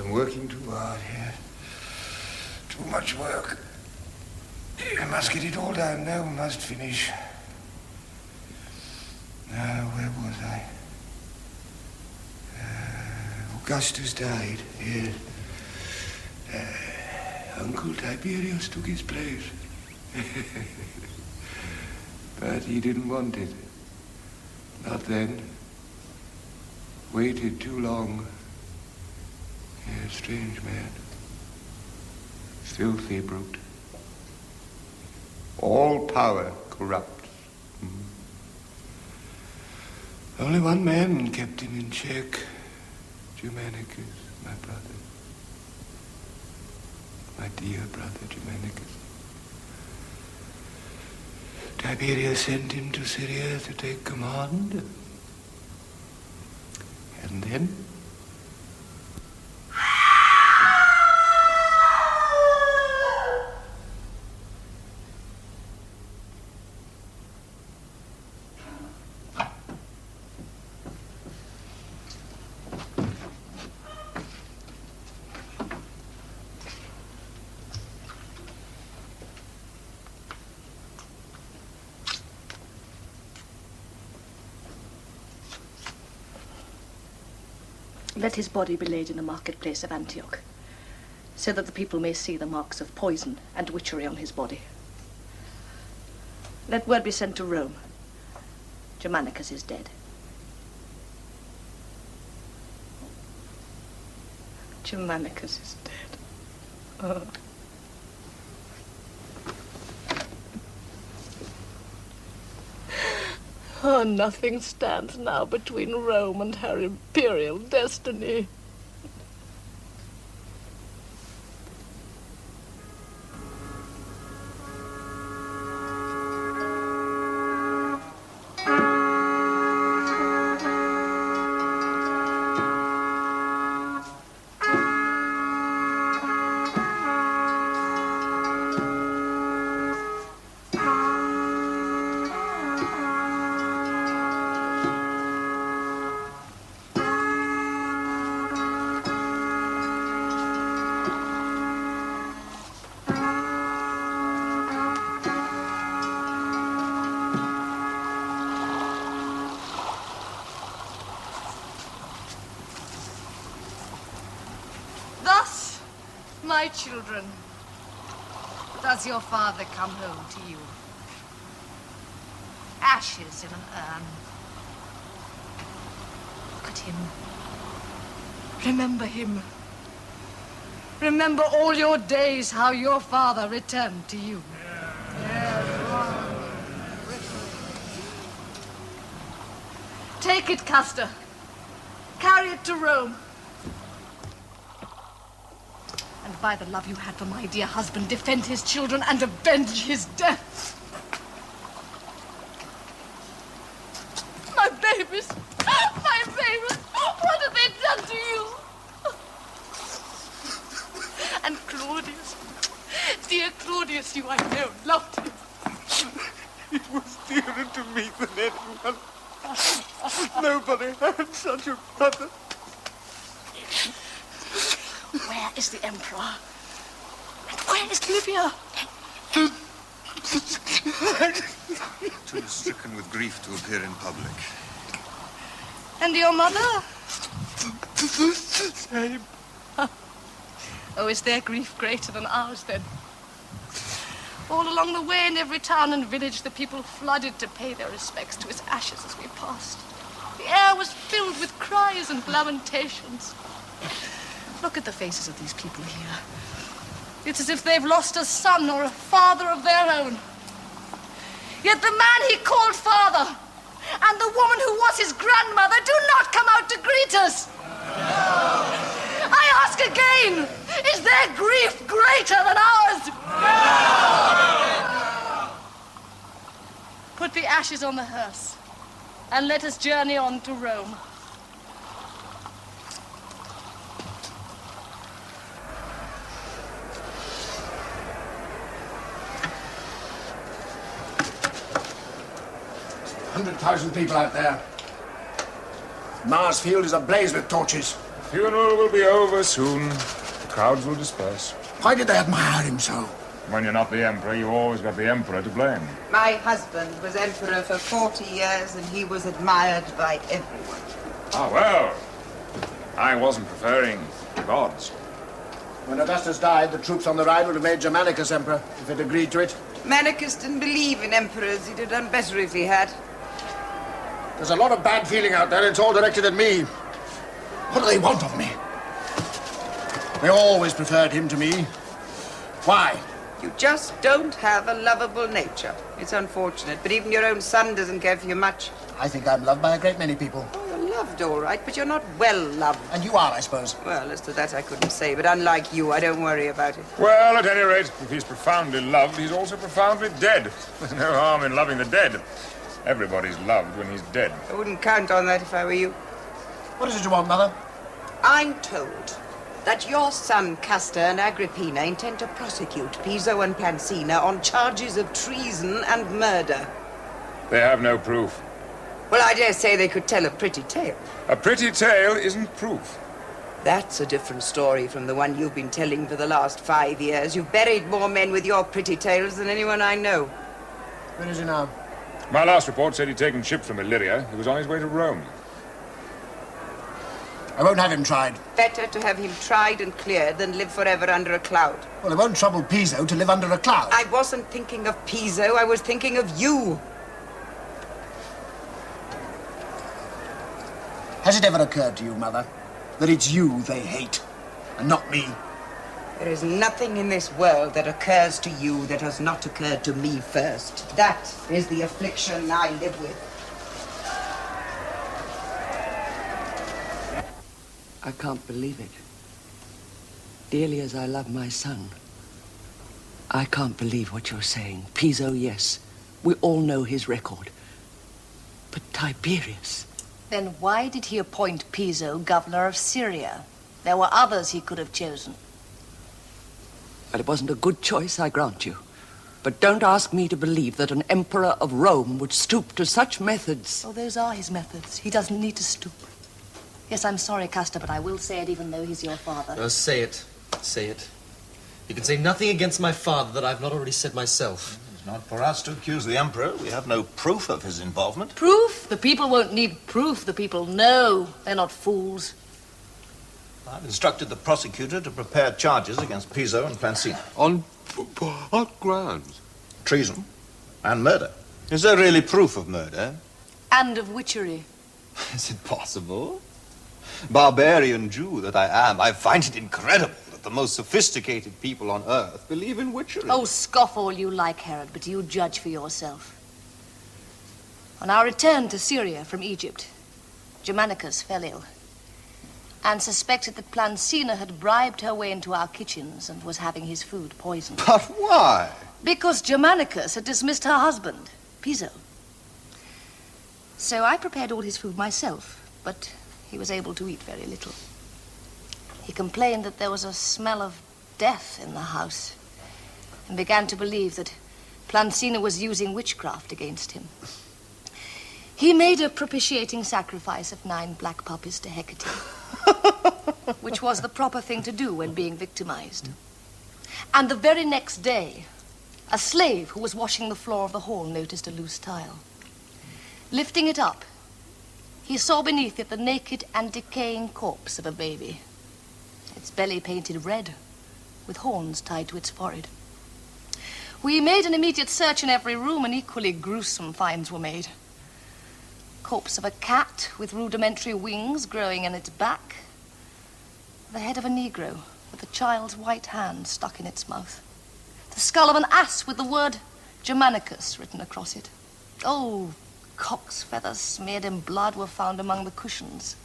I'm working too hard here. Too much work. I must get it all done now. Must finish. Now, where was I? Augustus died. Yes. Uncle Tiberius took his place. But he didn't want it. Not then. Waited too long. Yeah, strange man. Filthy brute. All power corrupts. Only one man kept him in check. Germanicus, my brother. My dear brother Germanicus. Tiberius sent him to Syria to take command. And then? Let his body be laid in the marketplace of Antioch, so that the people may see the marks of poison and witchery on his body. Let word be sent to Rome. Germanicus is dead. Germanicus is dead. Oh. Oh, nothing stands now between Rome and her imperial destiny. My children, does your father come home to you? Ashes in an urn. Look at him. Remember him. Remember all your days how your father returned to you. Take it, Custer. Carry it to Rome. And by the love you had for my dear husband, defend his children and avenge his death. My babies! My babies! What have they done to you? And Claudius, dear Claudius, you I know loved him. He was dearer to me than anyone. Nobody had such a brother. Where is the Emperor? And where is Livia? Too stricken with grief to appear in public. And your mother? Same. Oh, is their grief greater than ours, then? All along the way, in every town and village, the people flooded to pay their respects to his ashes as we passed. The air was filled with cries and lamentations. Look at the faces of these people here. It's as if they've lost a son or a father of their own. Yet the man he called father and the woman who was his grandmother do not come out to greet us. No. I ask again, is their grief greater than ours? No. Put the ashes on the hearse and let us journey on to Rome. $100,000 people out there. Mars Field is ablaze with torches. funeral will be over soon. The crowds will disperse. Why did they admire him so? When you're not the emperor, you always got the emperor to blame. My husband was emperor for 40 years, and he was admired by everyone. Ah, well. I wasn't preferring gods. When Augustus died, the troops on the Rhine would have made Germanicus emperor, if he'd agreed to it. Germanicus didn't believe in emperors. He'd have done better if he had. There's a lot of bad feeling out there. It's all directed at me. What do they want of me? They always preferred him to me. Why? You just don't have a lovable nature. It's unfortunate, but even your own son doesn't care for you much. I think I'm loved by a great many people. Oh, you're loved, all right, but you're not well loved. And you are, I suppose. Well, as to that I couldn't say, but unlike you, I don't worry about it. Well, at any rate, if he's profoundly loved, he's also profoundly dead. There's no harm in loving the dead. Everybody's loved when he's dead. I wouldn't count on that if I were you. What is it you want, Mother? I'm told that your son, Castor, and Agrippina intend to prosecute Piso and Plancina on charges of treason and murder. They have no proof. Well, I dare say they could tell a pretty tale. A pretty tale isn't proof. That's a different story from the one you've been telling for the last 5 years. You've buried more men with your pretty tales than anyone I know. Where is he now? My last report said he'd taken ship from Illyria. He was on his way to Rome. I won't have him tried. Better to have him tried and cleared than live forever under a cloud. Well, it won't trouble Piso to live under a cloud. I wasn't thinking of Piso, I was thinking of you. Has it ever occurred to you, Mother, that it's you they hate, and not me? There is nothing in this world that occurs to you that has not occurred to me first. That is the affliction I live with. I can't believe it. Dearly as I love my son, I can't believe what you're saying. Piso, yes. We all know his record. But Tiberius... Then why did he appoint Piso governor of Syria? There were others he could have chosen. Well, it wasn't a good choice, I grant you. But don't ask me to believe that an emperor of Rome would stoop to such methods. Oh, those are his methods. He doesn't need to stoop. Yes, I'm sorry, Castor, but I will say it even though he's your father. No, say it. Say it. You can say nothing against my father that I've not already said myself. It's not for us to accuse the Emperor. We have no proof of his involvement. Proof? The people won't need proof. The people know. They're not fools. I've instructed the prosecutor to prepare charges against Piso and Plancina. On what grounds? Treason and murder. Is there really proof of murder? And of witchery. Is it possible? Barbarian Jew that I am, I find it incredible that the most sophisticated people on earth believe in witchery. Oh, scoff all you like, Herod, but you judge for yourself. On our return to Syria from Egypt, Germanicus fell ill and suspected that Plancina had bribed her way into our kitchens and was having his food poisoned. But why? Because Germanicus had dismissed her husband, Piso. So I prepared all his food myself, but he was able to eat very little. He complained that there was a smell of death in the house and began to believe that Plancina was using witchcraft against him. He made a propitiating sacrifice of 9 black puppies to Hecate, which was the proper thing to do when being victimized. And the very next day, a slave who was washing the floor of the hall noticed a loose tile. Lifting it up, he saw beneath it the naked and decaying corpse of a baby, its belly painted red, with horns tied to its forehead. We made an immediate search in every room, and equally gruesome finds were made. Corpse of a cat with rudimentary wings growing in its back. The head of a Negro with a child's white hand stuck in its mouth. The skull of an ass with the word Germanicus written across it. Oh, cock's feathers smeared in blood were found among the cushions.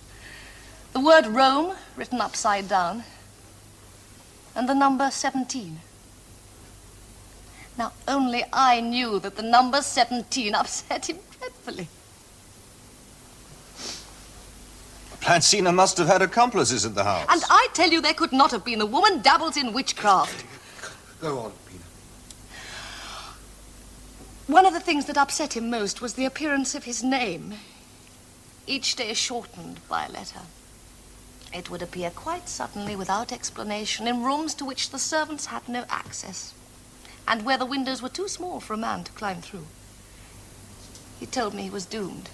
The word Rome written upside down. And the number 17. Now, only I knew that the number 17 upset him dreadfully. Plancina must have had accomplices in the house. And I tell you, there could not have been. The woman dabbles in witchcraft. Go on, Pina. One of the things that upset him most was the appearance of his name, each day shortened by a letter. It would appear quite suddenly, without explanation, in rooms to which the servants had no access, and where the windows were too small for a man to climb through. He told me he was doomed.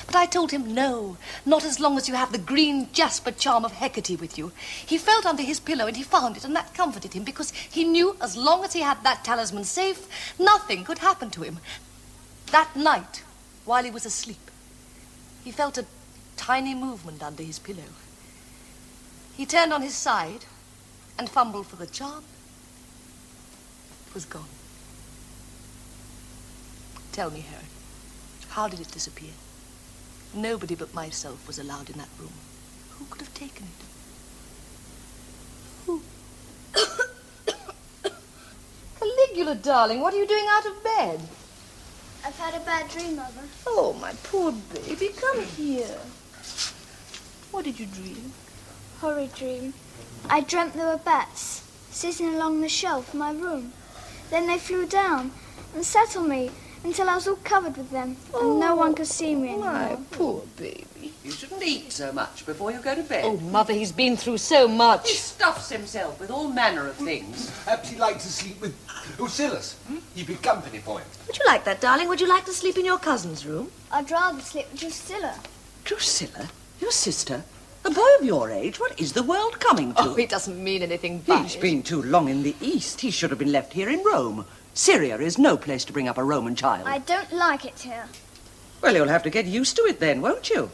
But I told him, no, not as long as you have the green jasper charm of Hecate with you. He felt under his pillow and he found it, and that comforted him, because he knew as long as he had that talisman safe, nothing could happen to him. That night, while he was asleep, he felt a tiny movement under his pillow. He turned on his side and fumbled for the charm. It was gone. Tell me, Harry, how did it disappear? Nobody but myself was allowed in that room. Who could have taken it? Who? Caligula, darling, what are you doing out of bed? I've had a bad dream, Mother. Oh, my poor baby, come here. What did you dream? Horrid dream. I dreamt there were bats sitting along the shelf in my room. Then they flew down and sat on me until I was all covered with them, and no one could see me anymore. My poor baby. You shouldn't eat so much before you go to bed. Oh, Mother, he's been through so much. He stuffs himself with all manner of things. Perhaps he'd like to sleep with Drusilla. He'd be company for him. Would you like that, darling? Would you like to sleep in your cousin's room? I'd rather sleep with Drusilla. Drusilla? Your sister? A boy of your age? What is the world coming to? Oh, he doesn't mean anything by He's been too long in the East. He should have been left here in Rome. Syria is no place to bring up a Roman child. I don't like it here. Well, you'll have to get used to it then, won't you?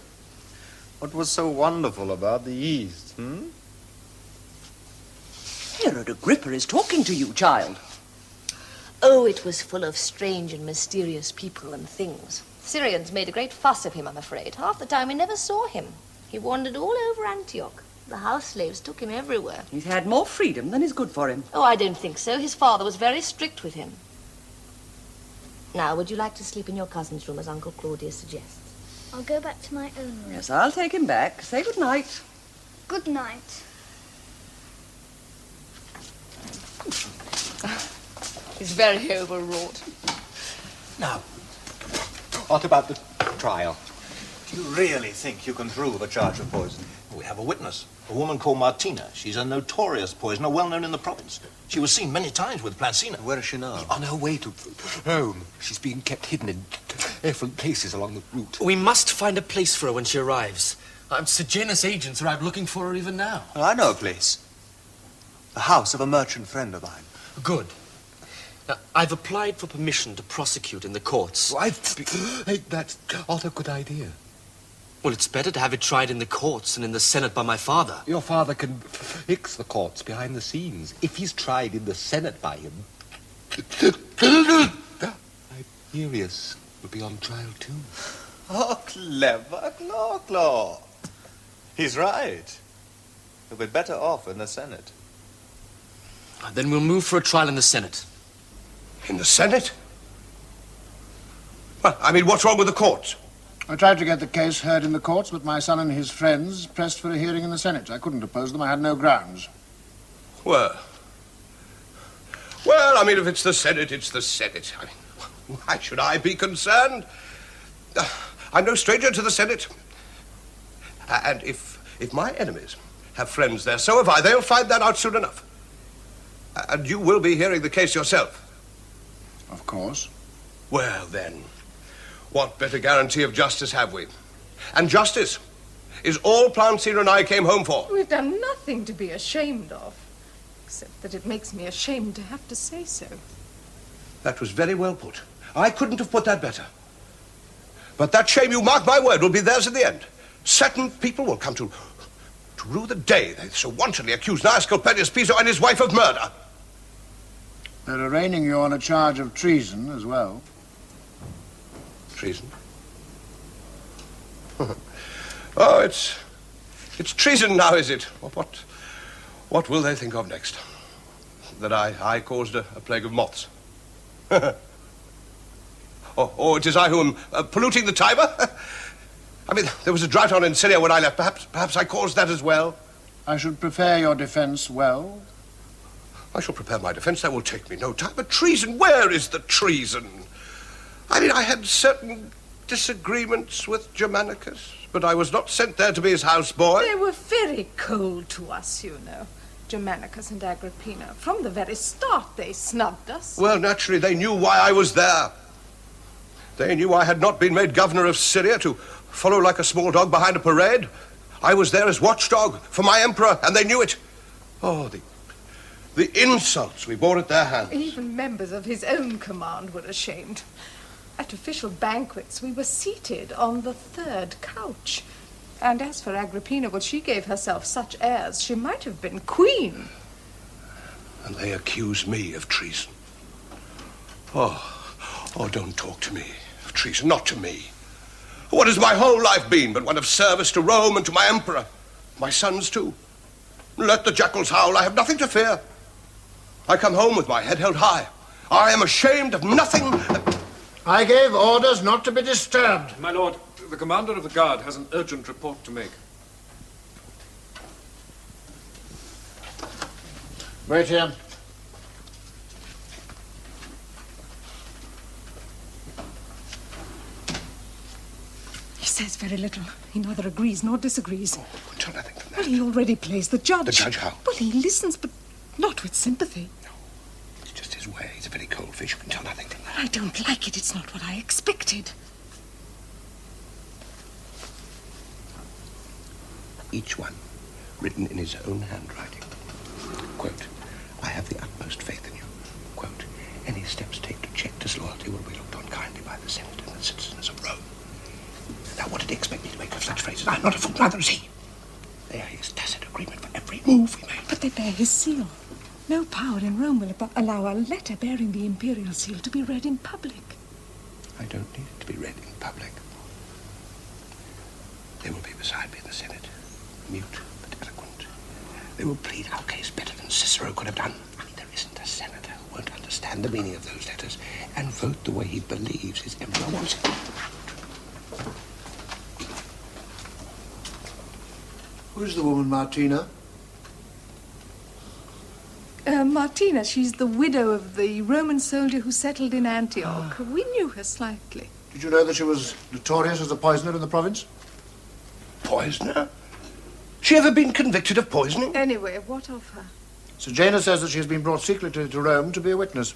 What was so wonderful about the East, Herod Agrippa is talking to you, child. Oh, it was full of strange and mysterious people and things. Syrians made a great fuss of him, I'm afraid. Half the time we never saw him. He wandered all over Antioch. The house slaves took him everywhere. He's had more freedom than is good for him. Oh, I don't think so. His father was very strict with him. Now, would you like to sleep in your cousin's room, as Uncle Claudius suggests? I'll go back to my own room. Yes, I'll take him back. Say good night. Good night. He's very overwrought. Now, what about the trial? Do you really think you can prove a charge of poison? We have a witness, a woman called Martina. She's a notorious poisoner, well known in the province. She was seen many times with Plancina. Where is she now? On her way to Rome. She's being kept hidden in different places along the route. We must find a place for her when she arrives. Sejanus agents are out looking for her even now. Well, I know a place. The house of a merchant friend of mine. Good. Now, I've applied for permission to prosecute in the courts. Oh, that's not a good idea. Well, it's better to have it tried in the courts than in the Senate by my father. Your father can fix the courts behind the scenes. If he's tried in the Senate by him, Tiberius will be on trial too. Oh, clever Claudio. He's right. He'll be better off in the Senate. Then we'll move for a trial in the Senate. In the Senate? Well, I mean, what's wrong with the courts? I tried to get the case heard in the courts, but my son and his friends pressed for a hearing in the Senate. I couldn't oppose them. I had no grounds. Well, I mean, if it's the Senate, it's the Senate. I mean, why should I be concerned? I'm no stranger to the Senate. And if my enemies have friends there, so have I. They'll find that out soon enough. And you will be hearing the case yourself. Of course. Well, then, what better guarantee of justice have we? And justice is all Plancina and I came home for. We've done nothing to be ashamed of, except that it makes me ashamed to have to say so. That was very well put. I couldn't have put that better. But that shame, you mark my word, will be theirs in the end. Certain people will come to rue the day they so wantonly accused Cnaeus Piso and his wife of murder. They're arraigning you on a charge of treason as well. Treason? Oh, it's treason now, is it? What will they think of next? That I caused a plague of moths? or it is I who am polluting the Tiber? I mean, there was a drought on in Syria when I left. Perhaps I caused that as well. I should prepare your defense well. I shall prepare my defense. That will take me no time. But treason, where is the treason? I mean, I had certain disagreements with Germanicus, but I was not sent there to be his houseboy. They were very cold to us, you know, Germanicus and Agrippina. From the very start, they snubbed us. Well, naturally, they knew why I was there. They knew I had not been made governor of Syria to follow like a small dog behind a parade. I was there as watchdog for my emperor, and they knew it. Oh, the insults we bore at their hands. Even members of his own command were ashamed. At official banquets, we were seated on the third couch. And as for Agrippina, well, she gave herself such airs, she might have been queen. And they accuse me of treason. Oh, don't talk to me of treason, not to me. What has my whole life been but one of service to Rome and to my emperor? My sons, too. Let the jackals howl, I have nothing to fear. I come home with my head held high. I am ashamed of nothing. I gave orders not to be disturbed. My lord, the commander of the guard has an urgent report to make. Wait here. He says very little. He neither agrees nor disagrees. Oh, tell nothing from that. Well, he already plays the judge. The judge how? Well, he listens, but not with sympathy. No, it's just his way. He's a very cold fish. You can tell nothing from that. I don't like it. It's not what I expected. Each one written in his own handwriting. Quote, I have the utmost faith in you. Quote, any steps taken to check disloyalty will be looked on kindly by the Senate and the citizens of Rome. Now, what did he expect me to make of such phrases? I'm not a fool, neither is he. There is tacit agreement for every move we make. But they bear his seal. No power in Rome will allow a letter bearing the imperial seal to be read in public. I don't need it to be read in public. They will be beside me in the Senate, mute but eloquent. They will plead our case better than Cicero could have done. I mean, there isn't a senator who won't understand the meaning of those letters and vote the way he believes his emperor wants it. Who's the woman, Martina? Martina, she's the widow of the Roman soldier who settled in Antioch. We knew her slightly. Did you know that she was notorious as a poisoner in the province? Poisoner? She ever been convicted of poisoning? Anyway, what of her? Sejanus says that she has been brought secretly to Rome to be a witness.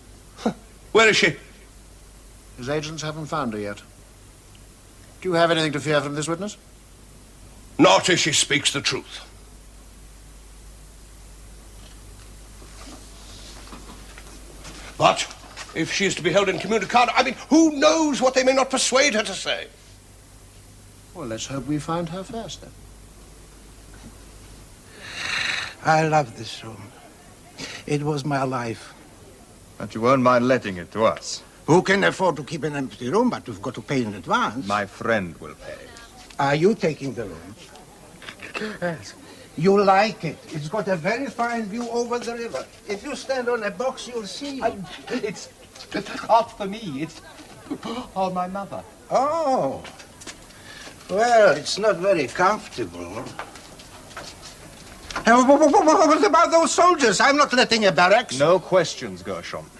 Where is she? His agents haven't found her yet. Do you have anything to fear from this witness? Not if she speaks the truth. But if she is to be held incommunicado, I mean, who knows what they may not persuade her to say? Well, let's hope we find her first, then. I love this room. It was my life. But you won't mind letting it to us. Who can afford to keep an empty room, but you've got to pay in advance? My friend will pay. Are you taking the room? Yes. You like it. It's got a very fine view over the river. If you stand on a box, you'll see. It's not for me. It's all my mother. Oh. Well, it's not very comfortable. What about those soldiers? I'm not letting a barracks. No questions, Gershom.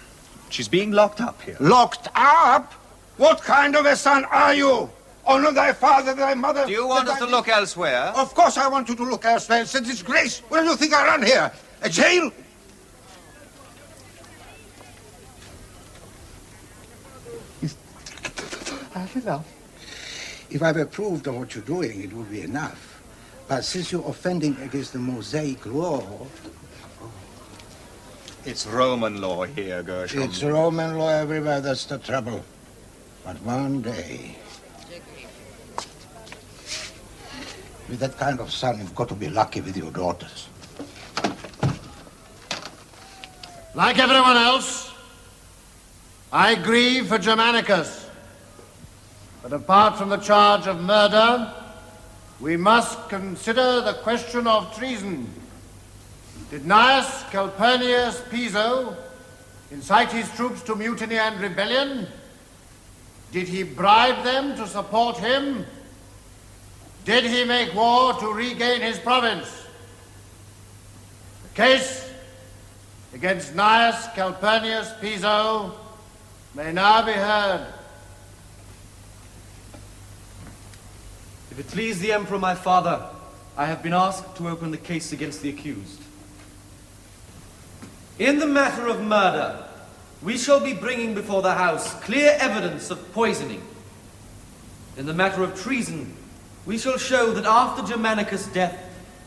She's being locked up here. Locked up? What kind of a son are you? Honor thy father, thy mother. Do you want us to look elsewhere? Of course I want you to look elsewhere. It's a disgrace. Where do you think I run here? A jail? If I've approved of what you're doing, it would be enough. But since you're offending against the Mosaic law... It's Roman law here, Gershom. It's Roman law everywhere, that's the trouble. But one day... With that kind of son, you've got to be lucky with your daughters. Like everyone else, I grieve for Germanicus. But apart from the charge of murder, we must consider the question of treason. Did Gnaeus Calpurnius Piso incite his troops to mutiny and rebellion? Did he bribe them to support him? Did he make war to regain his province? The case against Gnaeus Calpurnius Piso may now be heard. If it please the Emperor, my father, I have been asked to open the case against the accused. In the matter of murder, we shall be bringing before the House clear evidence of poisoning. In the matter of treason, we shall show that after Germanicus' death,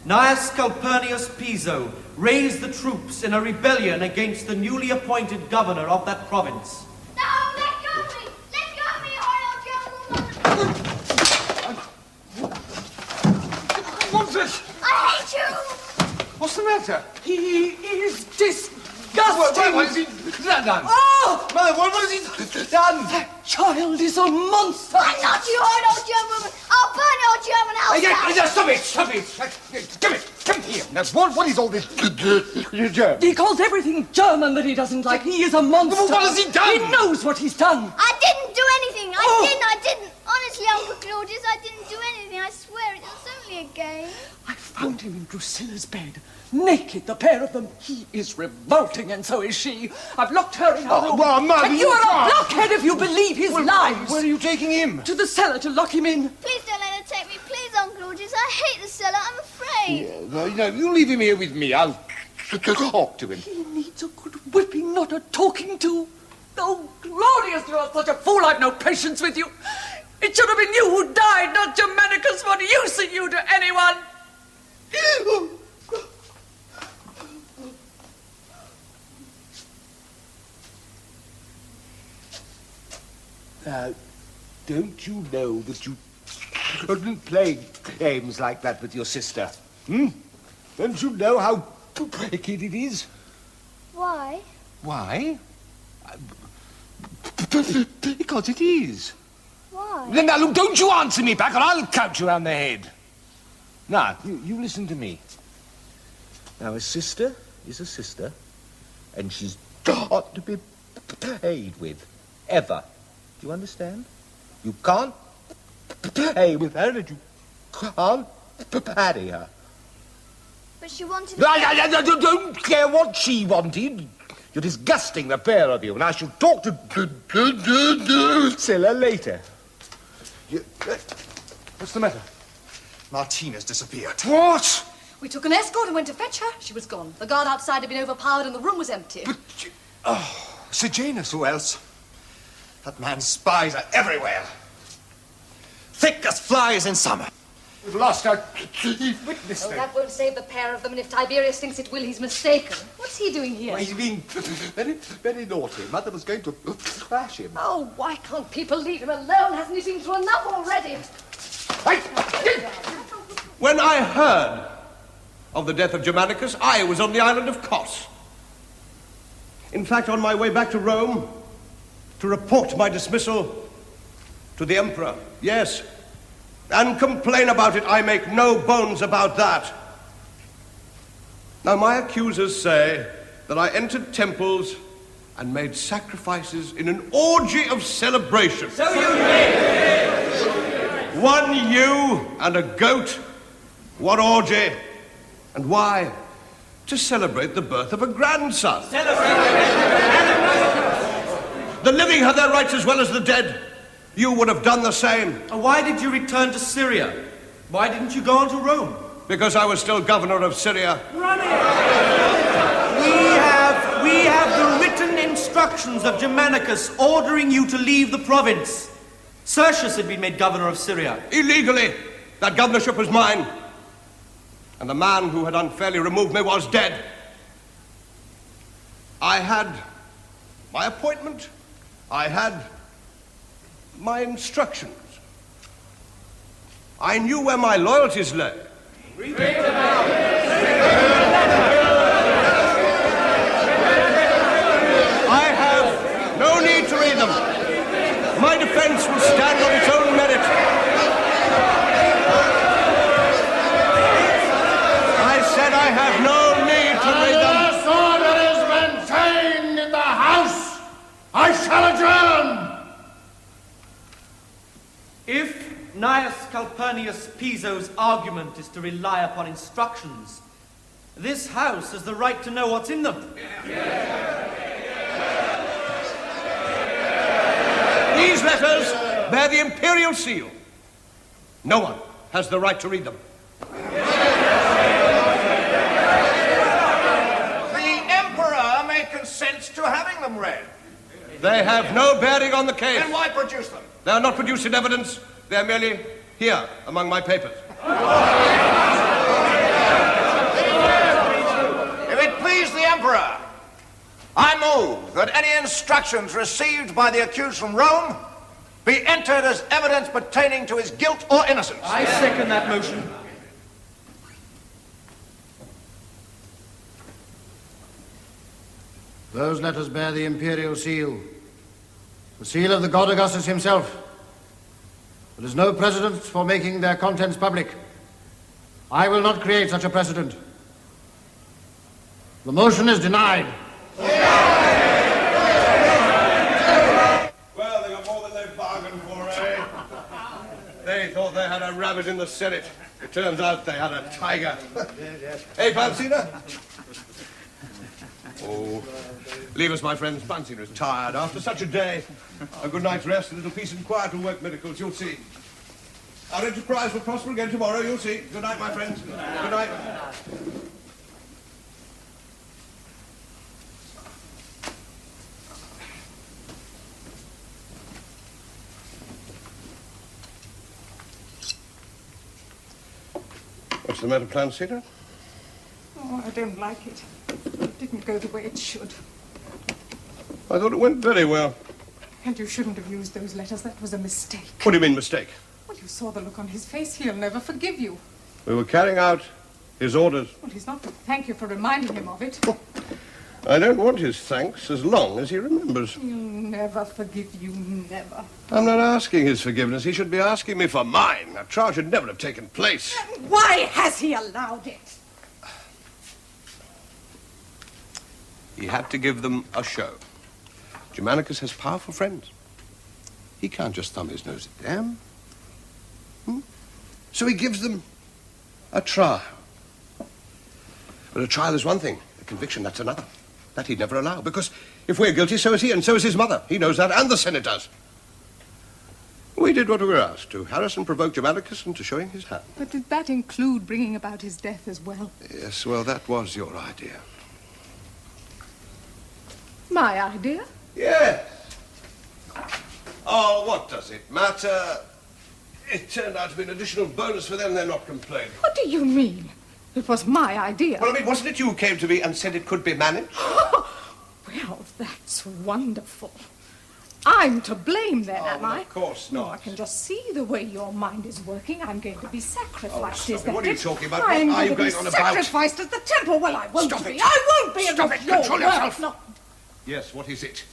Gnaeus Calpurnius Piso raised the troops in a rebellion against the newly appointed governor of that province. No, let go of me! Let go of me, or I'll kill the What's this? I hate you! What's the matter? He is disgusting. What has he done? Oh! Mother, what has he done? That child is a monster. I'm not you, old German woman. I'll burn your German house down. Stop it. Come here. Now, what is all this German? He calls everything German that he doesn't like. He is a monster. What has he done? He knows what he's done. I didn't do anything. I didn't. Honestly, Uncle Claudius, I didn't do anything. I swear it was only a game. I found him in Drusilla's bed. Naked, the pair of them. He is revolting, and so is she. I've locked her in her room. Well, Mother, and you are a blockhead if you believe his lies. Where are you taking him? To the cellar to lock him in. Please don't let her take me. Please, Uncle Claudius. I hate the cellar. I'm afraid. Yeah, no, you leave him here with me. I'll talk to him. He needs a good whipping, not a talking to. Oh, Claudius, you are such a fool. I've no patience with you. It should have been you who died, not Germanicus. What use are you to anyone? Don't you know that you shouldn't play games like that with your sister? Don't you know how wicked it is? Why? Why? Because it is. Why? Now, look, don't you answer me back or I'll count you around the head. Now, you listen to me. Now, a sister is a sister, and she's got to be paid with. Ever. Do you understand? You can't pay with her, and you can't marry her. But she wanted... I don't care what she wanted. You're disgusting, the pair of you, and I shall talk to Drusilla later. What's the matter? Martina's disappeared. What? We took an escort and went to fetch her. She was gone. The guard outside had been overpowered and the room was empty. But, Sejanus, who else? That man's spies are everywhere. Thick as flies in summer. We've lost our chief witness. Oh, that won't save the pair of them, and if Tiberius thinks it will, he's mistaken. What's he doing here? Well, he's being very naughty. Mother was going to thrash him. Oh, why can't people leave him alone? Hasn't he been through enough already? When I heard of the death of Germanicus, I was on the island of Kos. In fact, on my way back to Rome to report my dismissal to the emperor. Yes, and complain about it. I make no bones about that. Now, my accusers say that I entered temples and made sacrifices in an orgy of celebration. So you did! 1 ewe and a goat. What orgy? And why? To celebrate the birth of a grandson. The living have their rights as well as the dead. You would have done the same. Why did you return to Syria? Why didn't you go on to Rome? Because I was still governor of Syria. We have the written instructions of Germanicus ordering you to leave the province. Sertius had been made governor of Syria. Illegally. That governorship was mine. And the man who had unfairly removed me was dead. I had my appointment. I had my instructions. I knew where my loyalties lay. I have no need to read them. My defense will stand on its own merit. I said I have no need to read them. Unless order is maintained in the house, I shall adjourn. If Gnaeus Calpurnius Piso's argument is to rely upon instructions, this house has the right to know what's in them. These letters bear the imperial seal. No one, has the right to read them. The Emperor may consent to having them read. They have no bearing on the case. Then why produce them? They are not produced in evidence. They are merely here, among my papers. If it please the Emperor, I move that any instructions received by the accused from Rome be entered as evidence pertaining to his guilt or innocence. I second that motion. Those letters bear the imperial seal, the seal of the god Augustus himself. There is no precedent for making their contents public. I will not create such a precedent. The motion is denied. Well, they got more than they bargained for, eh? They thought they had a rabbit in the Senate. It turns out they had a tiger. Hey, Pansina? Oh, leave us, my friends. Pansina is tired after such a day. A good night's rest, a little peace and quiet will work miracles, you'll see. Our enterprise will prosper again tomorrow, you'll see. Good night, my friends. Good night. What's the matter, Pansina? Oh, I don't like it. It didn't go the way it should. I thought it went very well. And you shouldn't have used those letters. That was a mistake. What do you mean, mistake? Well, you saw the look on his face. He'll never forgive you. We were carrying out his orders. Well, he's not to thank you for reminding him of it. I don't want his thanks as long as he remembers. He'll never forgive you, never. I'm not asking his forgiveness. He should be asking me for mine. That trial should never have taken place. Why has he allowed it? He had to give them a show. Germanicus has powerful friends. He can't just thumb his nose at them. So he gives them a trial. But a trial is one thing. A conviction, that's another. That he'd never allow. Because if we're guilty, so is he, and so is his mother. He knows that, and the Senate does. We did what we were asked, to harass and provoke Germanicus into showing his hand. But did that include bringing about his death as well? Yes, well, that was your idea. My idea? Yes. Oh, what does it matter? It turned out to be an additional bonus for them. They're not complaining. What do you mean? It was my idea. Well, I mean, wasn't it you who came to me and said it could be managed? Well, that's wonderful. I'm to blame then, am I? Of course not. No, I can just see the way your mind is working. I'm going to be sacrificed. Stop Is it. that What are you it? talking about? I'm What are you going going on to be about? sacrificed at the temple. Well, I won't Stop be. it. I won't be. Stop it. Your Control work, yourself. not- Yes, what is it?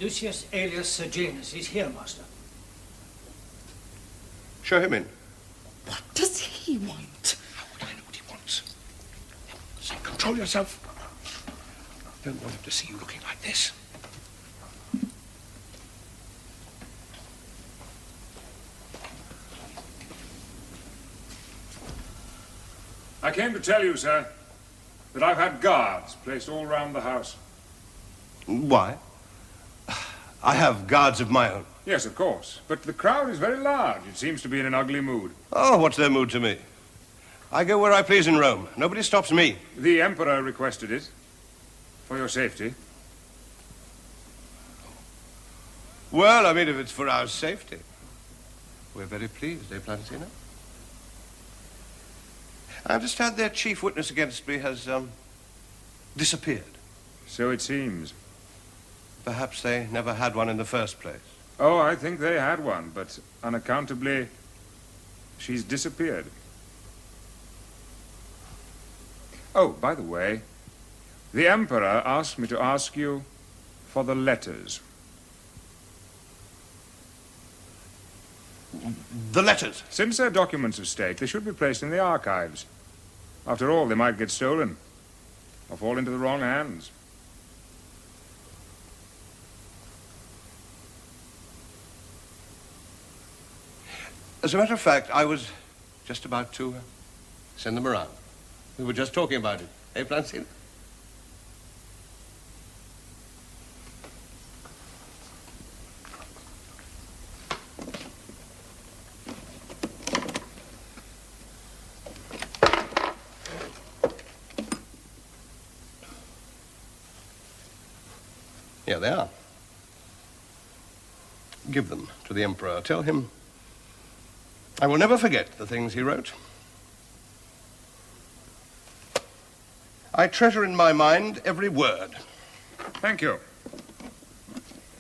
Lucius alias Sejanus is here, master. Show him in. What does he want? How would I know what he wants? Say, control yourself. Don't want him to see you looking like this. I came to tell you, sir, that I've had guards placed all round the house. Why? I have guards of my own. Yes, of course. But the crowd is very large. It seems to be in an ugly mood. Oh, what's their mood to me? I go where I please in Rome. Nobody stops me. The Emperor requested it. For your safety. Well, I mean, if it's for our safety. We're very pleased, eh, Plancina? I understand their chief witness against me has, disappeared. So it seems. Perhaps they never had one in the first place. Oh, I think they had one, but unaccountably, she's disappeared. Oh, by the way, the Emperor asked me to ask you for the letters. The letters? Since they're documents of state, they should be placed in the archives. After all, they might get stolen or fall into the wrong hands. As a matter of fact, I was just about to send them around. We were just talking about it. Eh, Plancina? Here they are. Give them to the Emperor. Tell him I will never forget the things he wrote. I treasure in my mind every word. Thank you.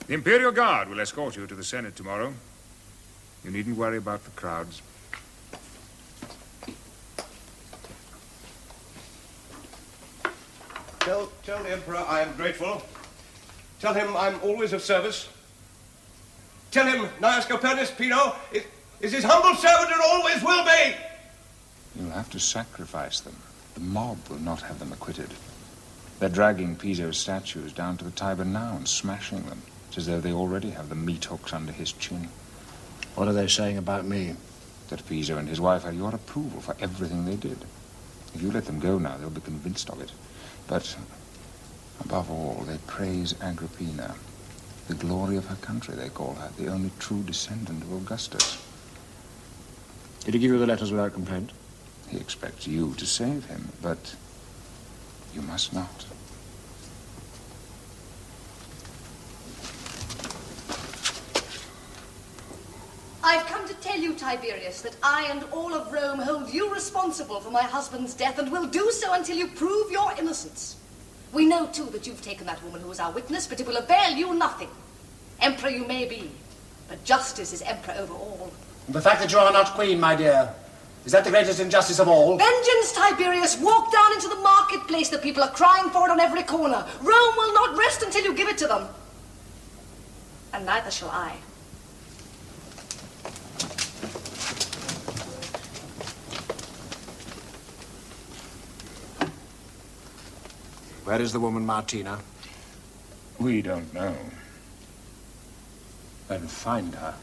The Imperial Guard will escort you to the Senate tomorrow. You needn't worry about the crowds. Tell the Emperor I am grateful. Tell him I'm always of service. Tell him Gnaeus Calpurnius Piso is his humble servant and always will be. You'll have to sacrifice them. The mob will not have them acquitted. They're dragging Piso's statues down to the Tiber now and smashing them. It's as though they already have the meat hooks under his chin. What are they saying about me? That Piso and his wife had your approval for everything they did. If you let them go now, they'll be convinced of it. But above all, they praise Agrippina. The glory of her country, they call her. The only true descendant of Augustus. Did he give you the letters without complaint? He expects you to save him, but you must not. I've come to tell you, Tiberius, that I and all of Rome hold you responsible for my husband's death and will do so until you prove your innocence. We know, too, that you've taken that woman who was our witness, but it will avail you nothing. Emperor you may be, but justice is emperor over all. The fact that you are not queen, my dear, is that the greatest injustice of all? Vengeance, Tiberius! Walk down into the marketplace. The people are crying for it on every corner. Rome will not rest until you give it to them. And neither shall I. Where is the woman Martina? We don't know. Then find her.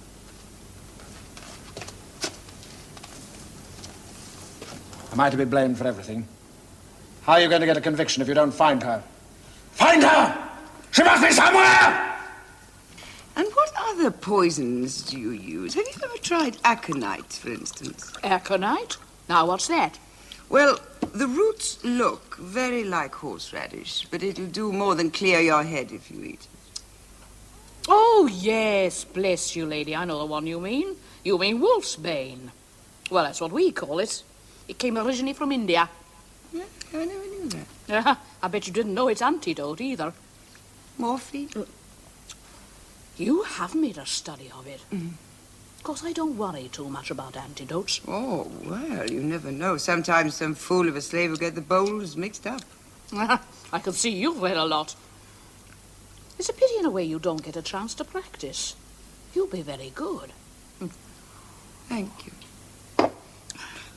Am I to be blamed for everything? How are you going to get a conviction if you don't find her? Find her! She must be somewhere! And what other poisons do you use? Have you ever tried aconite, for instance? Aconite? Now, what's that? Well, the roots look very like horseradish, but it'll do more than clear your head if you eat it. Oh, yes, bless you, lady. I know the one you mean. You mean wolf's bane. Well, that's what we call it. It came originally from India. Yeah, I never knew that. I bet you didn't know its antidote either. Morphine? You have made a study of it. Of course, I don't worry too much about antidotes. Oh, well, you never know. Sometimes some fool of a slave will get the bowls mixed up. I can see you've read a lot. It's a pity in a way you don't get a chance to practice. You'll be very good. Thank you.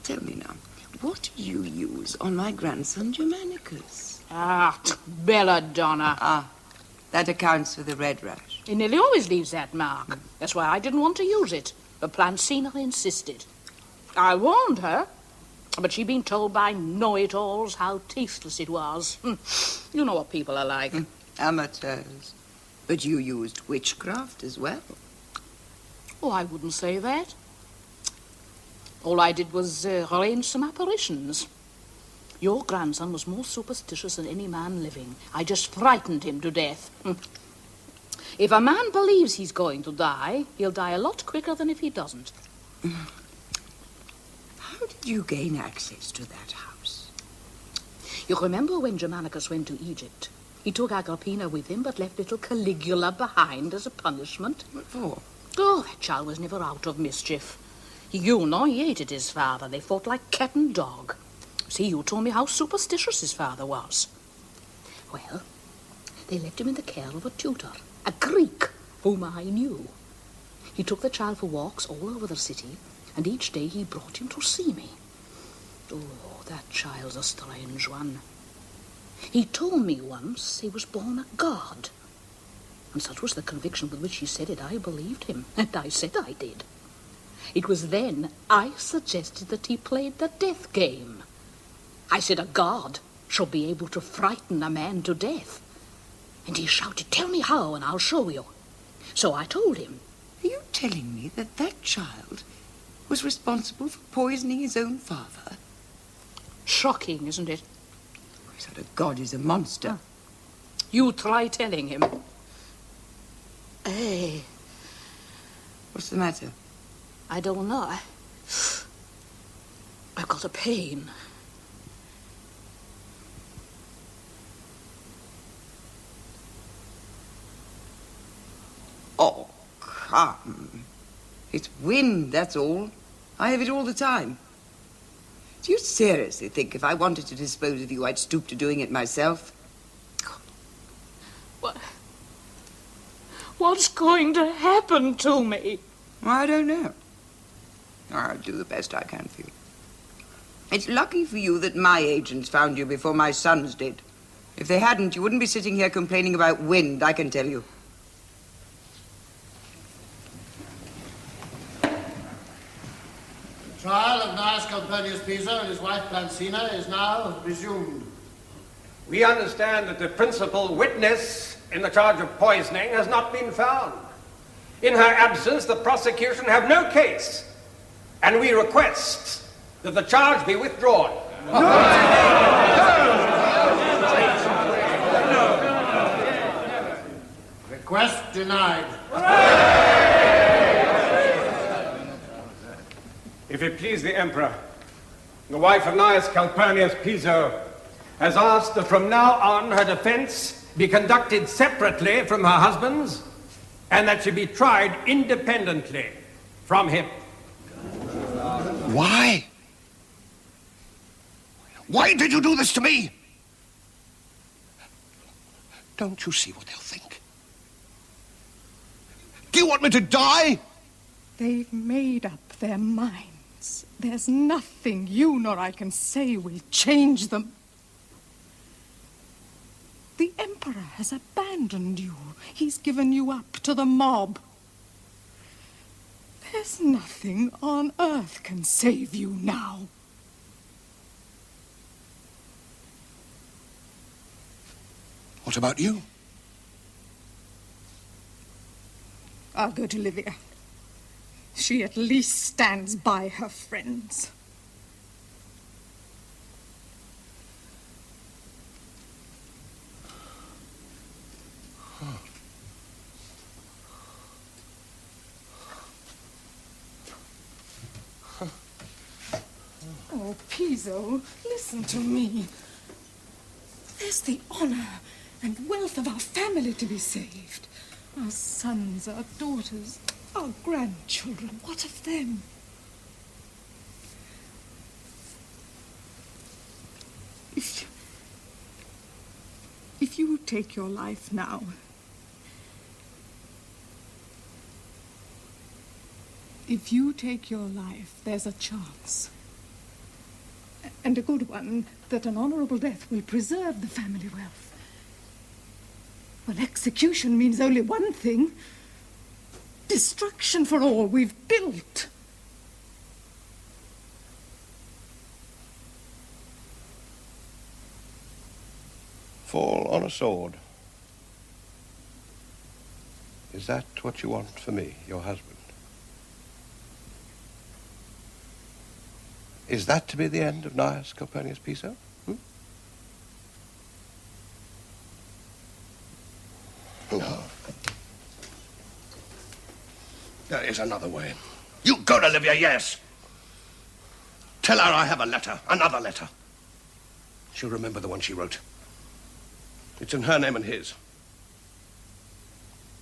Tell me now, what do you use on my grandson Germanicus? Ah, belladonna. Ah, that accounts for the red rash. He nearly always leaves that mark. That's why I didn't want to use it. But Plancina insisted. I warned her, but she'd been told by know-it-alls how tasteless it was. You know what people are like. Amateurs. But you used witchcraft as well. Oh, I wouldn't say that. All I did was arrange some apparitions. Your grandson was more superstitious than any man living. I just frightened him to death. If a man believes he's going to die, he'll die a lot quicker than if he doesn't. How did you gain access to that house? You remember when Germanicus went to Egypt? He took Agrippina with him, but left little Caligula behind as a punishment. What for? Oh, that child was never out of mischief. You know, he hated his father. They fought like cat and dog. See, you told me how superstitious his father was. Well, they left him in the care of a tutor, a Greek, whom I knew. He took the child for walks all over the city, and each day he brought him to see me. Oh, that child's a strange one. He told me once he was born a god. And such was the conviction with which he said it, I believed him. And I said I did. It was then I suggested that he played the death game. I said a god should be able to frighten a man to death. And he shouted, "Tell me how, and I'll show you." So I told him. Are you telling me that that child was responsible for poisoning his own father? Shocking, isn't it? I said a god is a monster. You try telling him. Hey. What's the matter? I don't know. I've got a pain. Oh, come. It's wind, that's all. I have it all the time. Do you seriously think if I wanted to dispose of you, I'd stoop to doing it myself? What's going to happen to me? I don't know. I'll do the best I can for you. It's lucky for you that my agents found you before my sons did. If they hadn't, you wouldn't be sitting here complaining about wind, I can tell you. The trial of Gnaeus Calpurnius Piso and his wife Plancina is now resumed. We understand that the principal witness in the charge of poisoning has not been found. In her absence, the prosecution have no case, and we request that the charge be withdrawn. Request denied. If it please the Emperor, the wife of Gnaeus Calpurnius Piso has asked that from now on her defense be conducted separately from her husband's, and that she be tried independently from him. Why? Why did you do this to me? Don't you see what they'll think? Do you want me to die? They've made up their minds. There's nothing you nor I can say will change them. The Emperor has abandoned you. He's given you up to the mob. There's nothing on earth can save you now. What about you? I'll go to Livia. She at least stands by her friends. Oh, Piso, listen to me. There's the honor and wealth of our family to be saved. Our sons, our daughters, our grandchildren. What of them? If you take your life now, there's a chance. And a good one, that an honorable death will preserve the family wealth. Well, execution means only one thing. Destruction for all we've built. Fall on a sword. Is that what you want for me, your husband? Is that to be the end of Gnaeus Calpurnius Piso? No. There is another way. You go to Livia, yes. Tell her I have a letter, another letter. She'll remember the one she wrote. It's in her name and his.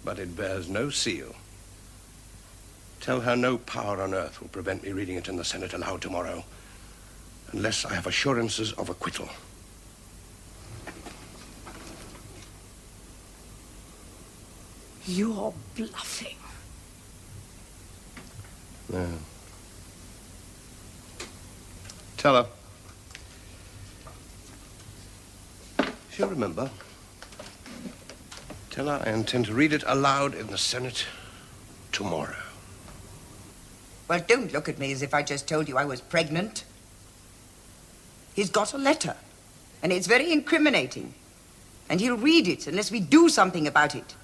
But it bears no seal. Tell her no power on earth will prevent me reading it in the Senate aloud tomorrow, unless I have assurances of acquittal. You're bluffing. No. Tell her. She'll remember. Tell her I intend to read it aloud in the Senate tomorrow. Well, don't look at me as if I just told you I was pregnant. He's got a letter, and it's very incriminating. And he'll read it unless we do something about it.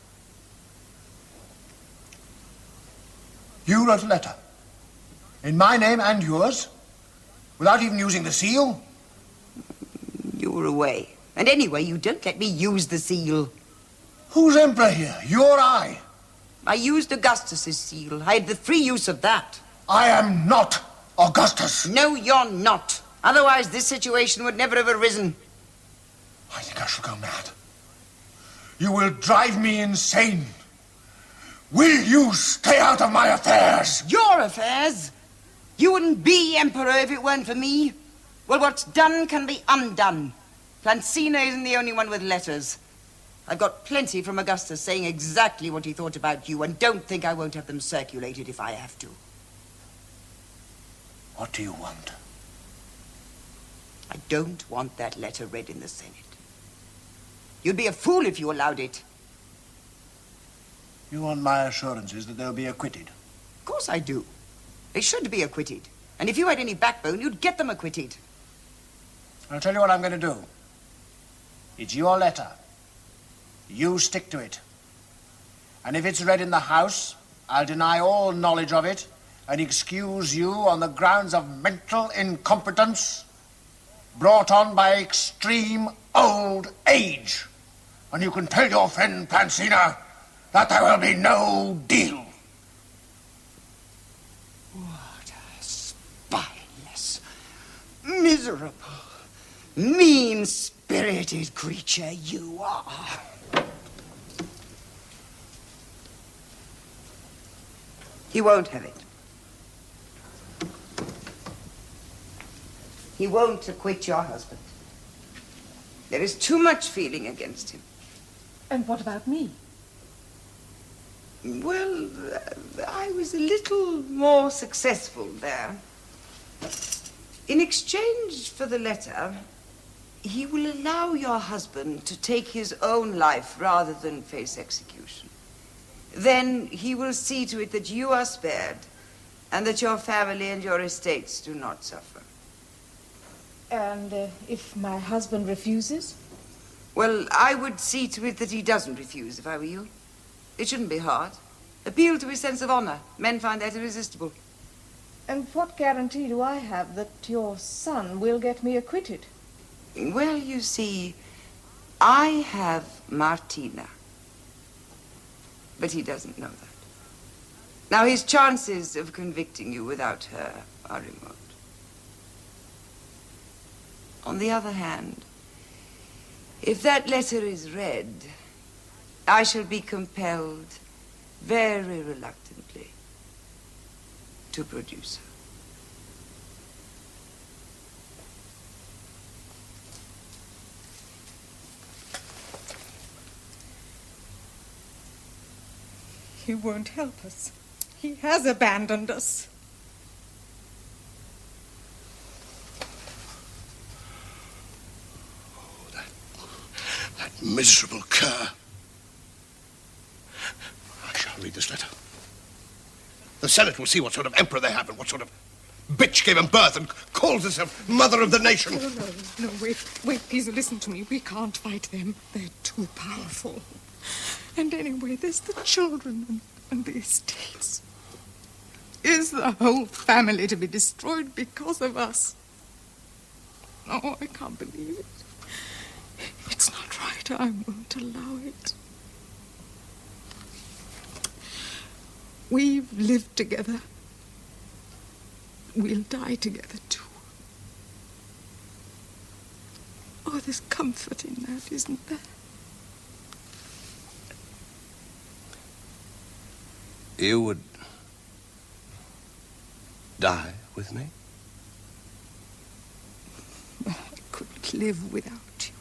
You wrote a letter? In my name and yours? Without even using the seal? You were away. And anyway, you don't let me use the seal. Who's emperor here? You or I? I used Augustus's seal. I had the free use of that. I am not Augustus. No, you're not. Otherwise, this situation would never have arisen. I think I shall go mad. You will drive me insane. Will you stay out of my affairs? Your affairs? You wouldn't be emperor if it weren't for me. Well, what's done can be undone. Plancina isn't the only one with letters. I've got plenty from Augustus saying exactly what he thought about you, and don't think I won't have them circulated if I have to. What do you want? I don't want that letter read in the Senate. You'd be a fool if you allowed it. You want my assurances that they'll be acquitted? Of course I do. They should be acquitted. And if you had any backbone, you'd get them acquitted. I'll tell you what I'm going to do. It's your letter. You stick to it. And if it's read in the House, I'll deny all knowledge of it and excuse you on the grounds of mental incompetence brought on by extreme old age. And you can tell your friend Plancina that there will be no deal. What a spineless, miserable, mean-spirited creature you are. He won't have it. He won't acquit your husband. There is too much feeling against him. And what about me? Well, I was a little more successful there. In exchange for the letter, he will allow your husband to take his own life rather than face execution. Then he will see to it that you are spared and that your family and your estates do not suffer. And if my husband refuses? Well, I would see to it that he doesn't refuse if I were you. It shouldn't be hard. Appeal to his sense of honor. Men find that irresistible. And what guarantee do I have that your son will get me acquitted? Well, you see, I have Martina. But he doesn't know that. Now, his chances of convicting you without her are remote. On the other hand, if that letter is read, I shall be compelled, very reluctantly, to produce her. He won't help us. He has abandoned us. That miserable cur. I shall read this letter. The Senate will see what sort of emperor they have and what sort of bitch gave him birth and calls herself mother of the nation. No, wait, Pisa, listen to me. We can't fight them. They're too powerful. And anyway, there's the children and the estates. Is the whole family to be destroyed because of us? No, I can't believe it. It's not right. I won't allow it. We've lived together. We'll die together, too. Oh, there's comfort in that, isn't there? You would die with me? I couldn't live without you.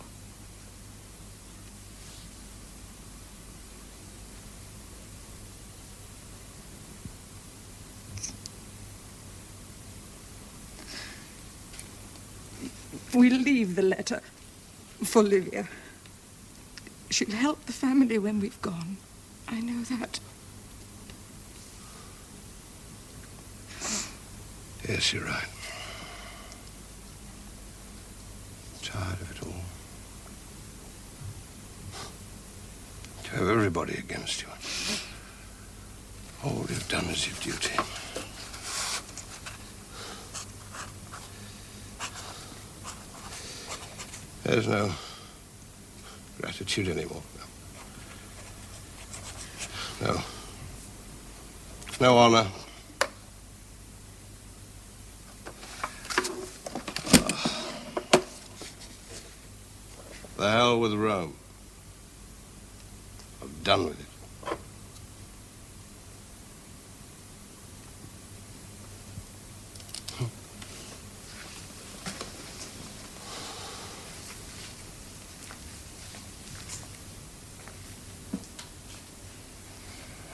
We'll leave the letter for Livia. She'll help the family when we've gone. I know that. Yes, you're right. Tired of it all. To have everybody against you. All you've done is your duty. There's no gratitude anymore. No No honor. The hell with Rome. I'm done with it.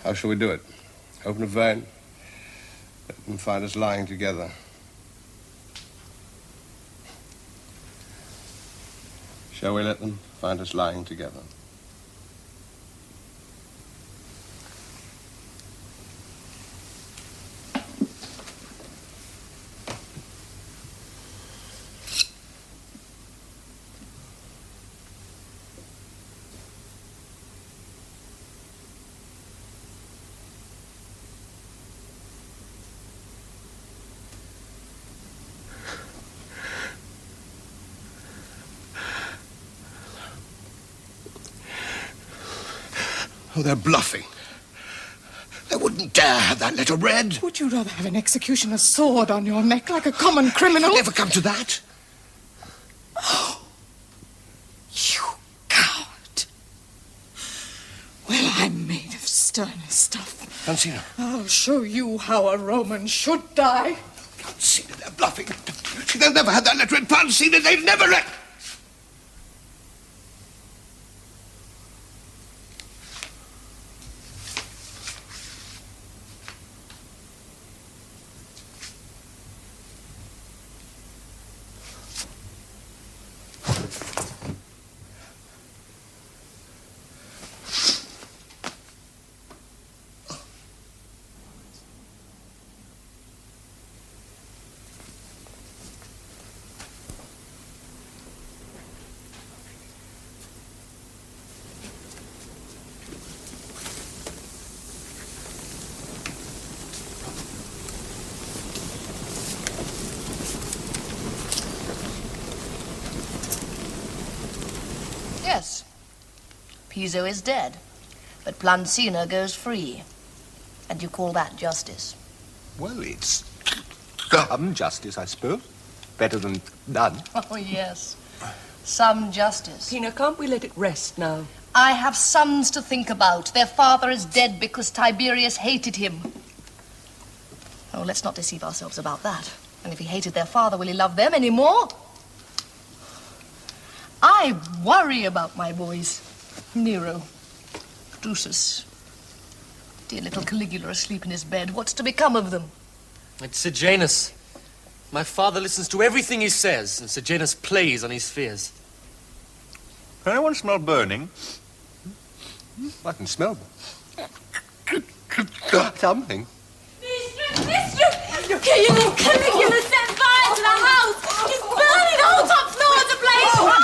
How shall we do it? Open a vein? Let them find us lying together. Shall we let them find us lying together? Oh, they're bluffing. They wouldn't dare have that letter read. Would you rather have an executioner's sword on your neck like a common criminal? It'll never come to that. Oh, you coward. Well, I'm made of sterner stuff. Francina. I'll show you how a Roman should die. Francina, they're bluffing. They'll never have that letter read. Francina, they'll never let... Yes. Piso is dead, but Plancina goes free. And you call that justice? Well, it's some justice, I suppose. Better than none. Oh, yes. Some justice. Pina, can't we let it rest now? I have sons to think about. Their father is dead because Tiberius hated him. Oh, let's not deceive ourselves about that. And if he hated their father, will he love them any more? I worry about my boys. Nero, Drusus, dear little Caligula asleep in his bed. What's to become of them? It's Sejanus. My father listens to everything he says, and Sejanus plays on his fears. Can anyone smell burning? I can smell something. Mistress! Caligula set fire to the house! It's burning the whole top floor of the place! Run!